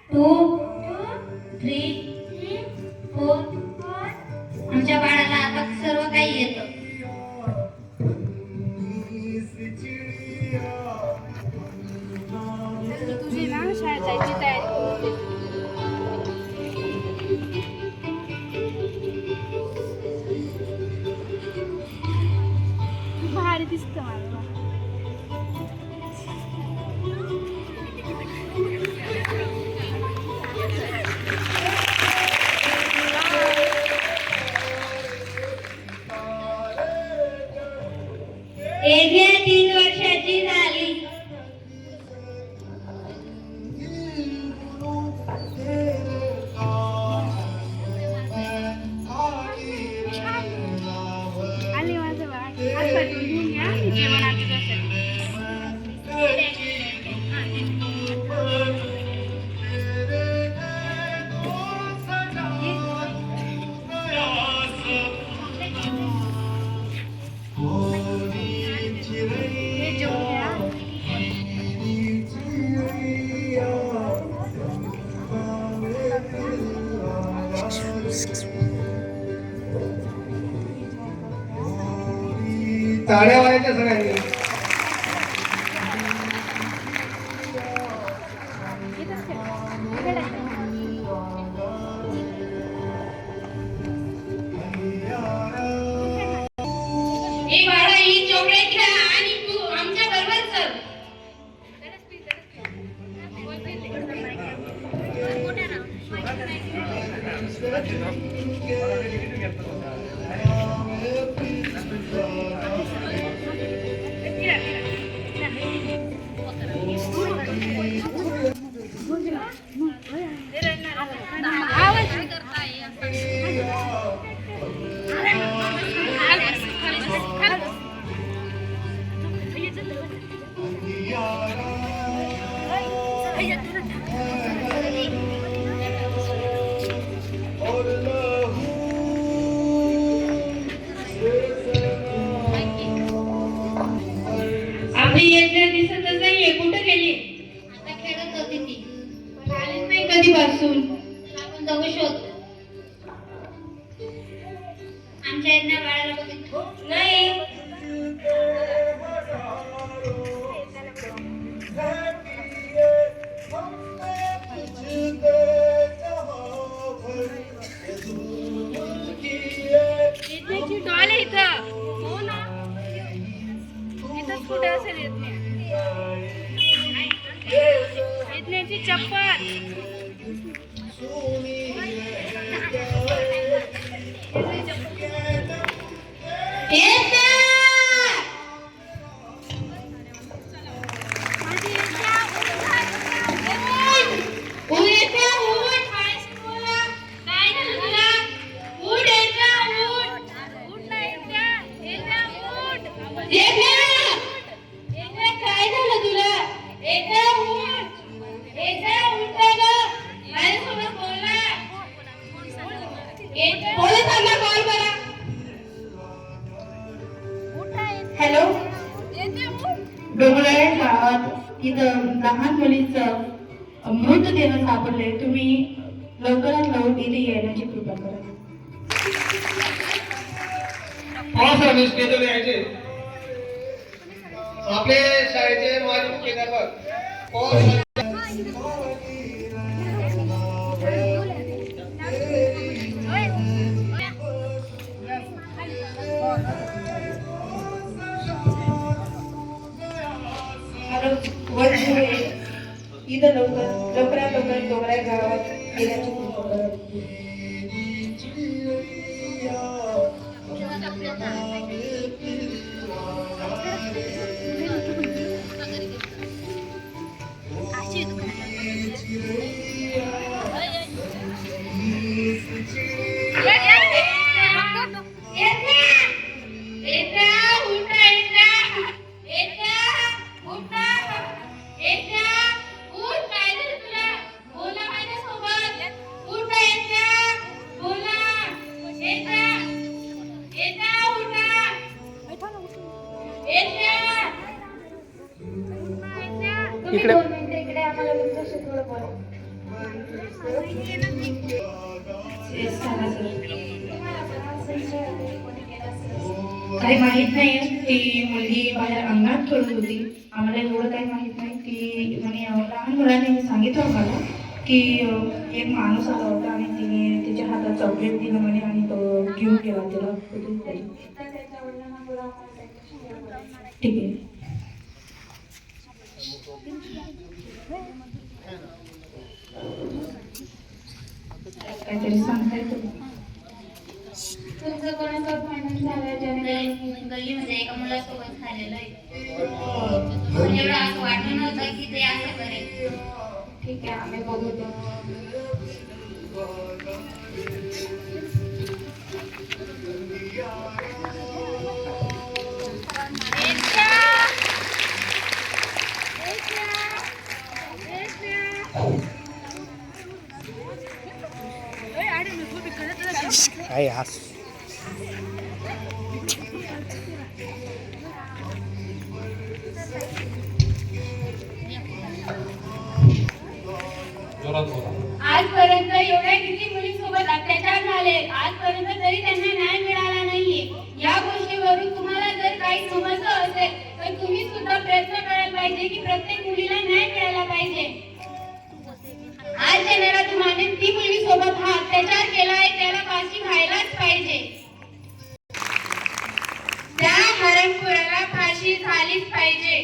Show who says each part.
Speaker 1: 2 3 4. आमच्या बाळाला आता सर्व काही येतं.
Speaker 2: तुझी ना शाळेत जायची तयारी करून दे. तू भारी दिसतं मला.
Speaker 1: एव्या 3 वर्षाची झाली.
Speaker 2: आले माझं बाळ. हात पाय धुवून घ्या. जेवण आता तुझ्यासाठी. हे जेवून घ्या.
Speaker 3: टाळ्या वाजायच्या सगळ्यांनी.
Speaker 2: इथंच ठेव. इकडे ठेव.
Speaker 1: ए बाळा, ही चॉकलेट खा आणि तू आमच्या बरोबर चल. आपली यज्ञ दिसतच नाहीये. कुठे गेली? आता खेळत होती ती, पण आलीच नाही कधीपासून. आपण जाऊ शोध. आमच्या यज्ञ बाळाला बघितलं नाही.
Speaker 2: इथल्याची डॉल आहे इथं. हो ना. इथंच कुठे असेल इथल्याची चप्पल.
Speaker 1: हॅलो, डोंगराळ गावात इथं लहान मुलीचं मृतदेह सापडले. तुम्ही लवकरात लवकर इथे येण्याची कृपा करा.
Speaker 3: यायचे आपले शाळेचे माजी मुख्याध्यापक
Speaker 1: इथं लवकरात लवकर डोंगराळ गावात येण्याची कृपा करा.
Speaker 3: इकडे
Speaker 1: इकडे आम्हाला तुमच्याशी थोडं बोलायचं. काही माहित नाही ती मुलगी बाहेर अंगणात खेळत होती. आम्हाला एवढं काही माहित नाही. ती म्हणे लहान मुलांनी सांगितलं आम्हाला की एक माणूस आला होता आणि तिने तिच्या हातात चॉकलेट दिलं म्हणे आणि तो घेऊन गेला तिला. ठीक आहे. काहीतरी सांगताय तुम्ही?
Speaker 2: तुमचं कोणासोबत भांडण झालं ज्याने
Speaker 4: गल्लीमध्ये एका मुलासोबत झालेलं आहे. एवढं असं वाटलं नव्हतं की ते असं करेल.
Speaker 2: ठीक आहे, आम्ही बघू ते.
Speaker 5: काय हास
Speaker 2: आजपर्यंत एवढ्या किती मुलींसोबत अत्याचार झाले, आजपर्यंत तरी त्यांना न्याय मिळाला नाहीये. या गोष्टीवरून तुम्हाला जर काही समजलं असेल तर तुम्ही सुद्धा प्रयत्न करायला पाहिजे की प्रत्येक मुलीला न्याय मिळाला पाहिजे. आज ज्याला तुम्हाला ती मुलगी सोबत हा अत्याचार केलाय त्याला फाशी व्हायलाच पाहिजे. त्या हरणखोराला फाशी झालीच पाहिजे.